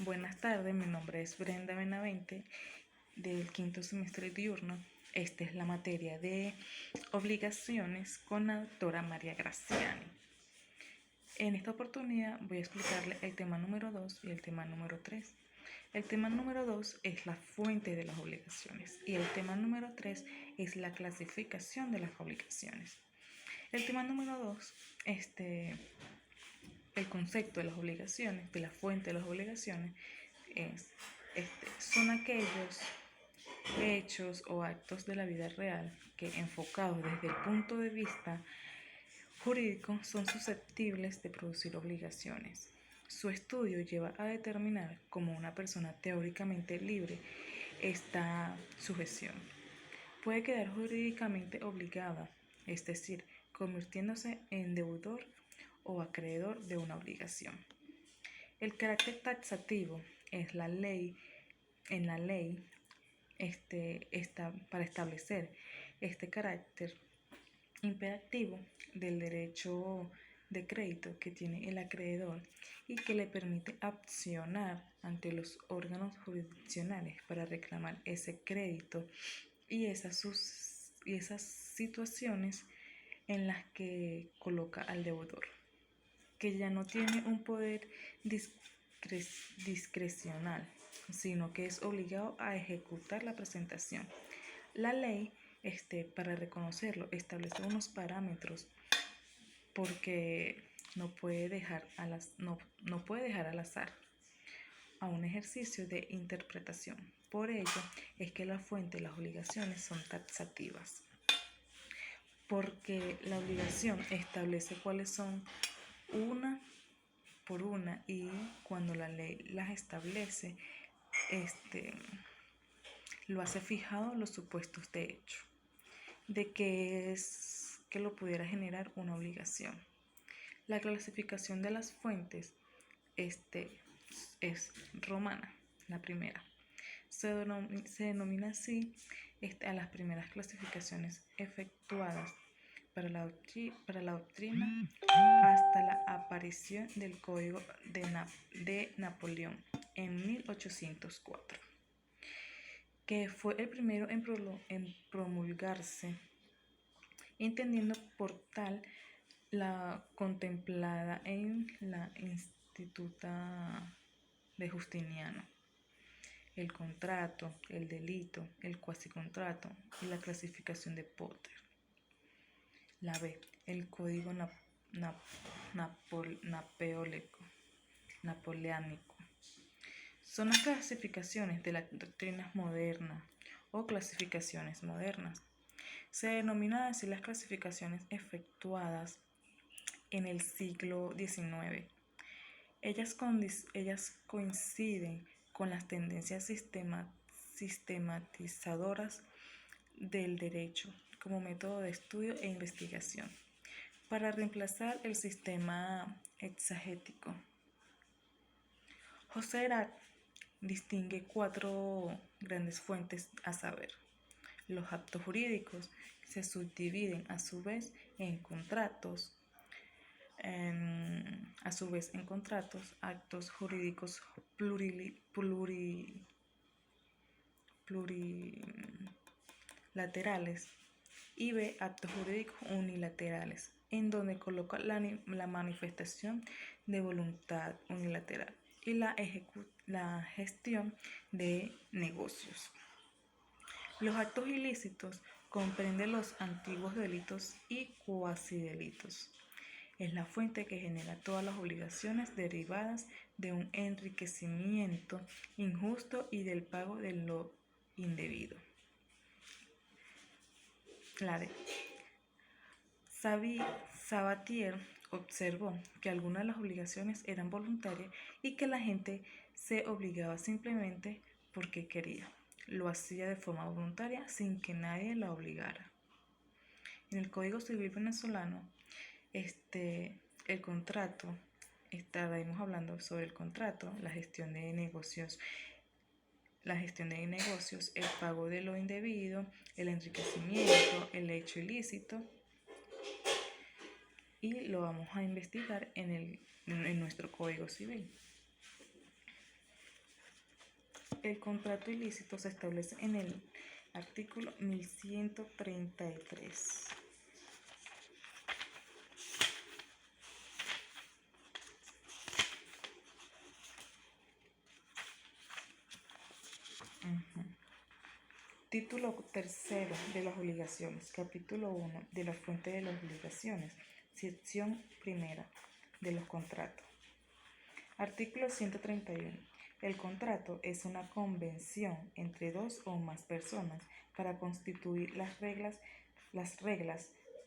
Buenas tardes, mi nombre es Brenda Benavente del quinto semestre diurno. Esta es la materia de obligaciones con la doctora María Graciani. En esta oportunidad voy a explicarle el tema número 2 y el tema número 3. El tema número 2 es la fuente de las obligaciones y el tema número 3 es la clasificación de las obligaciones. El tema número 2, el concepto de las obligaciones, de la fuente de las obligaciones, son aquellos hechos o actos de la vida real que, enfocados desde el punto de vista jurídico, son susceptibles de producir obligaciones. Su estudio lleva a determinar cómo una persona teóricamente libre esta sujeción. Puede quedar jurídicamente obligada, es decir, convirtiéndose en deudor o acreedor de una obligación. El carácter taxativo es en la ley está para establecer este carácter imperativo del derecho de crédito que tiene el acreedor y que le permite accionar ante los órganos jurisdiccionales para reclamar ese crédito y esas situaciones en las que coloca al deudor, que ya no tiene un poder discrecional, sino que es obligado a ejecutar la presentación. La ley, para reconocerlo, establece unos parámetros porque no puede dejar al azar a un ejercicio de interpretación. Por ello es que la fuente de las obligaciones son taxativas, porque la obligación establece cuáles son una por una, y cuando la ley las establece, lo hace fijado los supuestos de hecho de que es que lo pudiera generar una obligación. La clasificación de las fuentes es romana, la primera. Se denomina así a las primeras clasificaciones efectuadas para la doctrina hasta la aparición del Código de Napoleón en 1804, que fue el primero en promulgarse, entendiendo por tal la contemplada en la Instituta de Justiniano, el contrato, el delito, el cuasicontrato y la clasificación de Potter. La B, el Código napoleónico. Son las clasificaciones de las doctrinas modernas o clasificaciones modernas. Se denominan así las clasificaciones efectuadas en el siglo XIX. Ellas coinciden con las tendencias sistematizadoras del derecho como método de estudio e investigación para reemplazar el sistema exegético. José Herat distingue 4 grandes fuentes, a saber: los actos jurídicos, que se subdividen a su vez en contratos, actos jurídicos plurilaterales, y B, actos jurídicos unilaterales, en donde coloca la manifestación de voluntad unilateral y la gestión de negocios. Los actos ilícitos comprenden los antiguos delitos y cuasidelitos. Es la fuente que genera todas las obligaciones derivadas de un enriquecimiento injusto y del pago de lo indebido. La D. Sabatier observó que algunas de las obligaciones eran voluntarias y que la gente se obligaba simplemente porque quería. Lo hacía de forma voluntaria sin que nadie la obligara. En el Código Civil venezolano, el contrato, estaremos hablando sobre el contrato, la gestión de negocios, el pago de lo indebido, el enriquecimiento, el hecho ilícito, y lo vamos a investigar en nuestro Código Civil. El contrato ilícito se establece en el artículo 1133. Título tercero de las obligaciones. Capítulo 1 de la fuente de las obligaciones. Sección primera de los contratos. Artículo 131. El contrato es una convención entre dos o más personas para constituir reglar,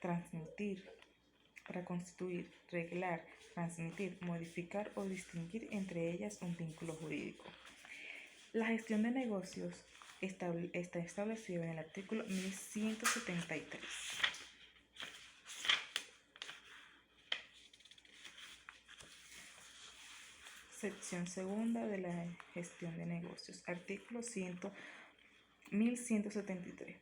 transmitir, modificar o distinguir entre ellas un vínculo jurídico. La gestión de negocios está establecida en el artículo 1173. Sección segunda de la gestión de negocios. Artículo 1173.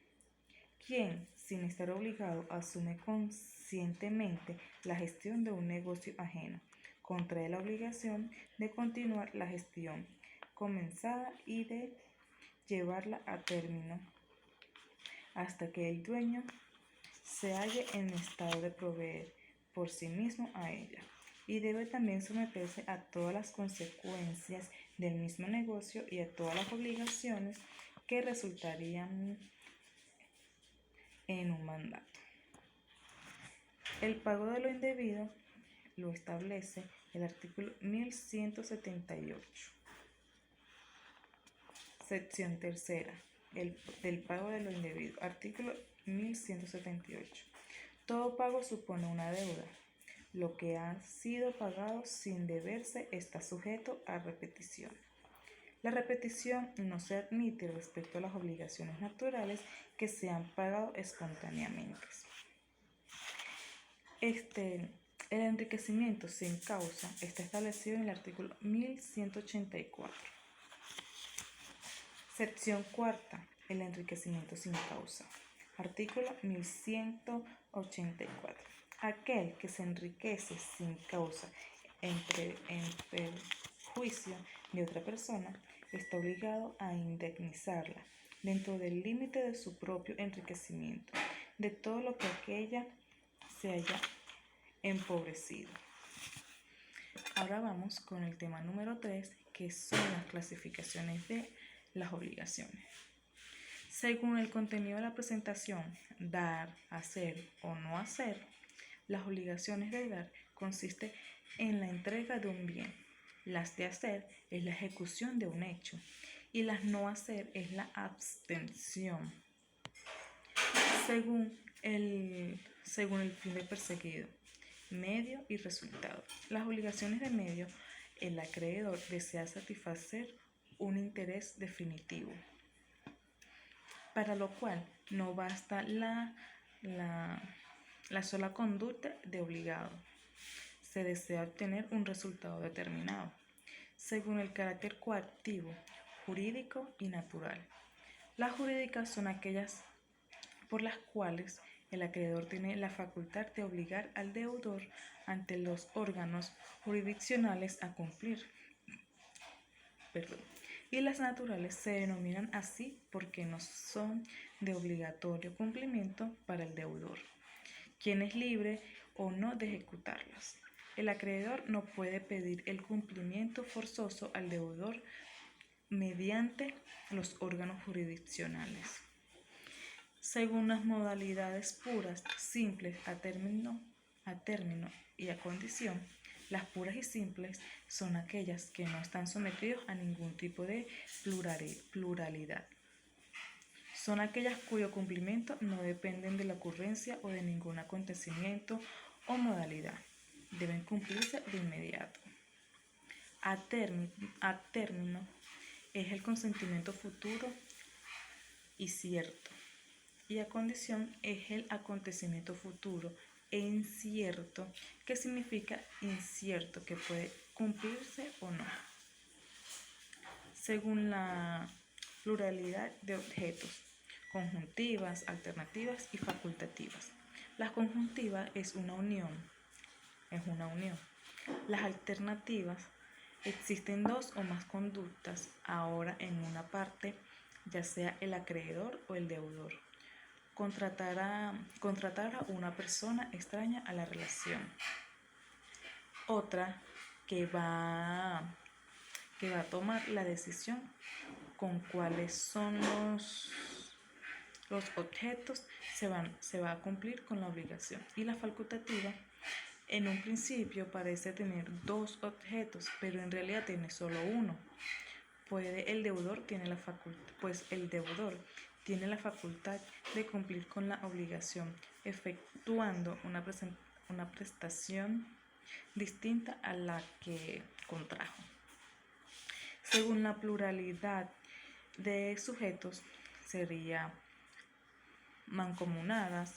Quien, sin estar obligado, asume conscientemente la gestión de un negocio ajeno, contrae la obligación de continuar la gestión comenzada y de llevarla a término hasta que el dueño se halle en estado de proveer por sí mismo a ella, y debe también someterse a todas las consecuencias del mismo negocio y a todas las obligaciones que resultarían en un mandato. El pago de lo indebido lo establece el artículo 1178. Sección tercera del pago de lo indebido. Artículo 1178. Todo pago supone una deuda. Lo que ha sido pagado sin deberse está sujeto a repetición. La repetición no se admite respecto a las obligaciones naturales que se han pagado espontáneamente. El enriquecimiento sin causa está establecido en el artículo 1184. Sección cuarta. El enriquecimiento sin causa. Artículo 1184. Aquel que se enriquece sin causa en perjuicio de otra persona está obligado a indemnizarla dentro del límite de su propio enriquecimiento, de todo lo que aquella se haya empobrecido. Ahora vamos con el tema número 3, que son las clasificaciones de las obligaciones. Según el contenido de la presentación, dar, hacer o no hacer, las obligaciones de dar consisten en la entrega de un bien, las de hacer es la ejecución de un hecho y las no hacer es la abstención, según el fin de perseguido, medio y resultado. Las obligaciones de medio, el acreedor desea satisfacer un interés definitivo, para lo cual no basta la sola conducta de obligado. Se desea obtener un resultado determinado, según el carácter coactivo, jurídico y natural. Las jurídicas son aquellas por las cuales el acreedor tiene la facultad de obligar al deudor ante los órganos jurisdiccionales a cumplir. Y las naturales se denominan así porque no son de obligatorio cumplimiento para el deudor, quien es libre o no de ejecutarlas. El acreedor no puede pedir el cumplimiento forzoso al deudor mediante los órganos jurisdiccionales. Según las modalidades puras, simples, a término y a condición, las puras y simples son aquellas que no están sometidas a ningún tipo de pluralidad. Son aquellas cuyo cumplimiento no dependen de la ocurrencia o de ningún acontecimiento o modalidad. Deben cumplirse de inmediato. A término es el consentimiento futuro y cierto. Y a condición es el acontecimiento futuro e incierto, que significa incierto, que puede cumplirse o no. Según la pluralidad de objetos, conjuntivas, alternativas y facultativas. La conjuntiva es una unión. Las alternativas Existen dos o más conductas ahora en una parte, ya sea el acreedor o el deudor. Contratar a una persona extraña a la relación. Otra que va a tomar la decisión con cuáles son los objetos se va a cumplir con la obligación. Y la facultativa, en un principio parece tener dos objetos, pero en realidad tiene solo uno. El deudor tiene la facultad de cumplir con la obligación, efectuando una prestación distinta a la que contrajo. Según la pluralidad de sujetos, sería mancomunadas,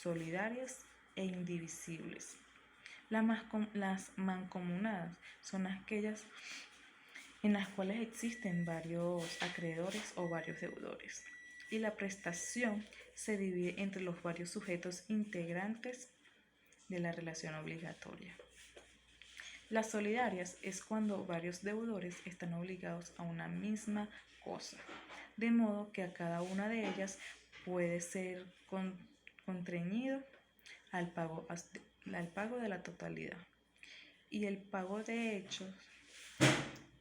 solidarias e indivisibles. Las mancomunadas son aquellas en las cuales existen varios acreedores o varios deudores, y la prestación se divide entre los varios sujetos integrantes de la relación obligatoria. Las solidarias es cuando varios deudores están obligados a una misma cosa, de modo que a cada una de ellas puede ser constreñido al pago de la totalidad, y el pago de hechos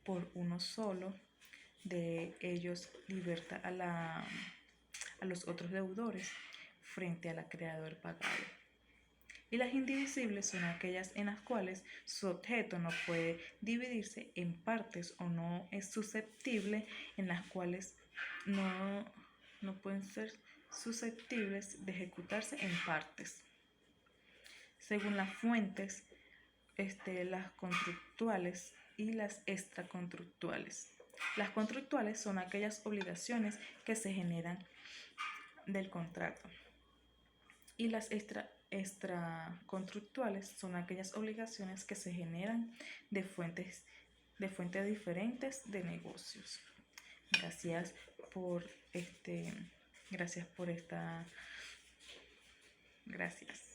por uno solo de ellos liberta a los otros deudores frente al acreedor pagado. Y las indivisibles son aquellas en las cuales su objeto no puede dividirse en partes o no es susceptible, en las cuales no pueden ser susceptibles de ejecutarse en partes. Según las fuentes, las contractuales y las extracontractuales. Las contractuales son aquellas obligaciones que se generan del contrato, y las extracontractuales son aquellas obligaciones que se generan de fuentes diferentes de negocios. Gracias por esta. Gracias.